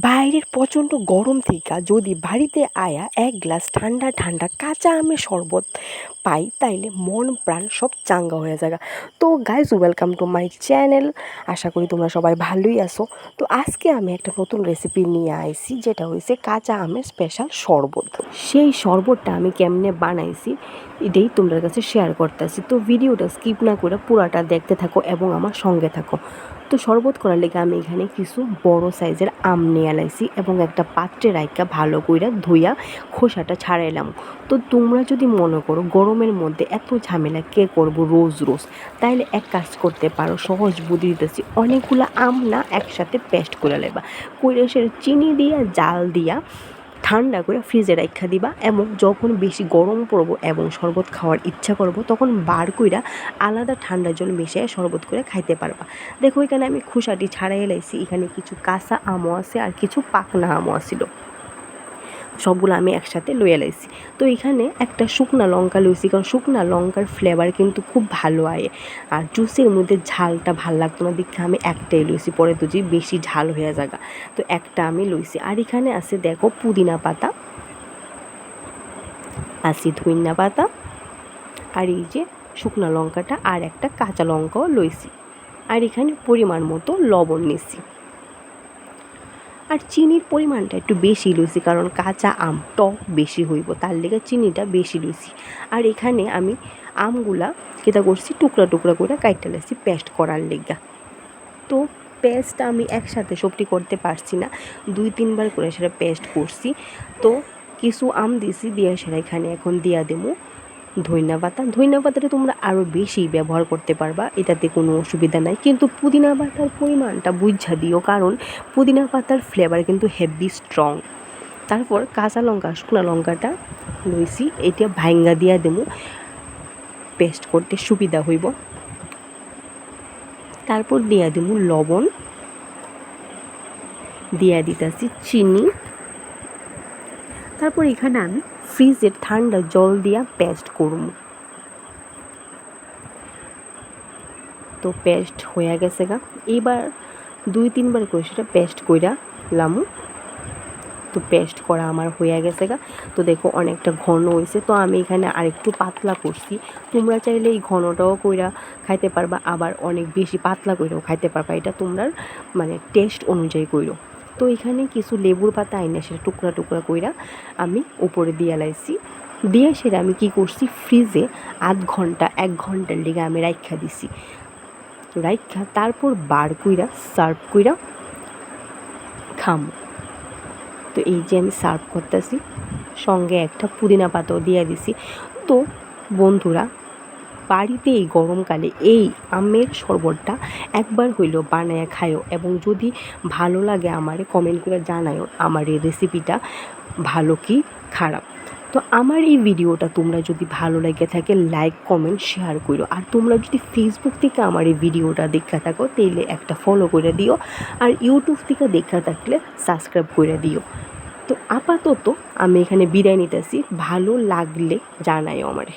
বাইরের প্রচণ্ড গরম থেকে যদি বাড়িতে আয়া এক গ্লাস ঠান্ডা ঠান্ডা কাঁচা আমের শরবত পাই তাইলে মন প্রাণ সব চাঙ্গা হয়ে যায়। তো guys welcome to my channel. আশা করি তোমরা সবাই ভালোই আছো। তো আজকে আমি একটা নতুন রেসিপি নিয়ে আইছি, যেটা হয়েছে কাঁচা আমের স্পেশাল শরবত। সেই শরবতটা আমি কেমনে বানাইছি এটাই তোমাদের কাছে শেয়ার করতেছি। তো ভিডিওটা স্কিপ না করে পুরাটা দেখতে থাকো এবং আমার সঙ্গে থাকো। তো শরবত করার লেগে আমি এখানে কিছু বড় সাইজের আম নিয়ে আলাইছি এবং একটা পাত্রে রাইখা ভালো কইরা ধুইয়া খোসাটা ছাড়াইলাম। তো তোমরা যদি মনে করো গরমের মধ্যে এত ঝামেলা কে করবো রোজ রোজ, তাইলে এক কাজ করতে পারো, সহজ বুদ্ধি দিতেছি। অনেকগুলো আম না একসাথে পেস্ট করে লেবা, কইরা সেটা চিনি দিয়া জাল দিয়া ঠান্ডা করে ফ্রিজে রাখা দিবা এবং যখন বেশি গরম পড়বো এবং শরবত খাওয়ার ইচ্ছা করবো তখন বার কইরা আলাদা ঠান্ডা জল মিশিয়ে শরবত করে খাইতে পারবা। দেখো এখানে আমি খোসাটি ছাড়াই লাইছি, এখানে কিছু কাঁচা আমও আছে আর কিছু পাকনা আমও আছিল, সবগুলো আমি একসাথে লইয়া লাইছি। তো এখানে একটা শুকনা লঙ্কা লইছি, কারণ শুকনা লঙ্কার ফ্লেভার কিন্তু খুব ভালো আয়, আর জুসের মধ্যে ঝালটা ভাল লাগতো না দেখে আমি একটাই লইছি, পরে তো যে বেশি ঝাল হয়ে যাগা, তো একটা আমি লইছি। আর এখানে আছে দেখো পুদিনা পাতা, আছে ধনিয়া পাতা, আর এই যে শুকনা লঙ্কাটা আর একটা কাঁচা লঙ্কাও লইছি। আর এখানে পরিমাণ মতো লবণ নিছি, আর চিনির পরিমাণটা একটু বেশি লইছি, কারণ কাঁচা আম টক বেশি হইব, তার লেগে চিনিটা বেশি লইছি। আর এখানে আমি আমগুলা কেটা করছি টুকরা টুকরা করে কাইটা লাইছি পেস্ট করার লেগা। তো পেস্ট আমি একসাথে সবটি করতে পারছি না, 2-3 বার করে সেটা পেস্ট করছি। তো কিছু আম দিছি দিয়ে সেটা এখানে এখন দিয়া দেবো ধনিয়া পাতাটা তোমরা আরও বেশি ব্যবহার করতে পারবা, এটাতে কোনো অসুবিধা নাই, কিন্তু পুদিনা পাতার পরিমাণটা বুঝা দিও, কারণ পুদিনা পাতার ফ্লেভার কিন্তু হেভি স্ট্রং। তারপর কাঁচা লঙ্কা শুকনো লঙ্কাটা লইছি, এটা ভাঙ্গা দিয়া দেবো, পেস্ট করতে সুবিধা হইব। তারপর দিয়া দেবো লবণ, দিয়া দিতেছি চিনি। তারপর এখানে আমি ফ্রিজের ঠান্ডা জল দিয়া পেস্ট করব। তো পেস্ট হয়ে গেছে গা, এবার 2-3 বার করে সেটা পেস্ট কইরা লামু। তো পেস্ট করা আমার হয়ে গেছে গা। তো দেখো অনেকটা ঘন হয়েছে, তো আমি এখানে আরেকটু পাতলা করছি। তোমরা চাইলে এই ঘনটাও কইরা খাইতে পারবা, আবার অনেক বেশি পাতলা কইরাও খাইতে পারবা, এটা তোমরার মানে টেস্ট অনুযায়ী কইরো। তো এখানে কিছু লেবুর পাতা আইনা সেটা টুকরা টুকরা কইরা আমি উপরে দিয়ে লাইছি, দিয়ে সেটা আমি কি করছি ফ্রিজে 1 ঘন্টার লেগে আমি রাইখা দিছি। রাইখা তারপর বার কইরা সার্ভ কইরা খামো। তো এই যে আমি সার্ভ করতেছি, সঙ্গে একটা পুদিনা পাতাও দিয়ে দিছি। তো বন্ধুরা, বাড়িতে এই গরমকালে এই আমের শরবতটা একবার হইলেও বানায় খায়ও, এবং যদি ভালো লাগে আমারে কমেন্ট করে জানায়ও আমার এই রেসিপিটা ভালো কি খারাপ। তো আমার এই ভিডিওটা তোমরা যদি ভালো লেগে থাকে লাইক কমেন্ট শেয়ার করো, আর তোমরা যদি ফেসবুক থেকে আমার এই ভিডিওটা দেখা থাকো তাইলে একটা ফলো করে দিও, আর ইউটিউব থেকে দেখা থাকলে সাবস্ক্রাইব করে দিও। তো আপাতত আমি এখানে বিদায় নিতেছি, ভালো লাগলে জানাইও আমারে।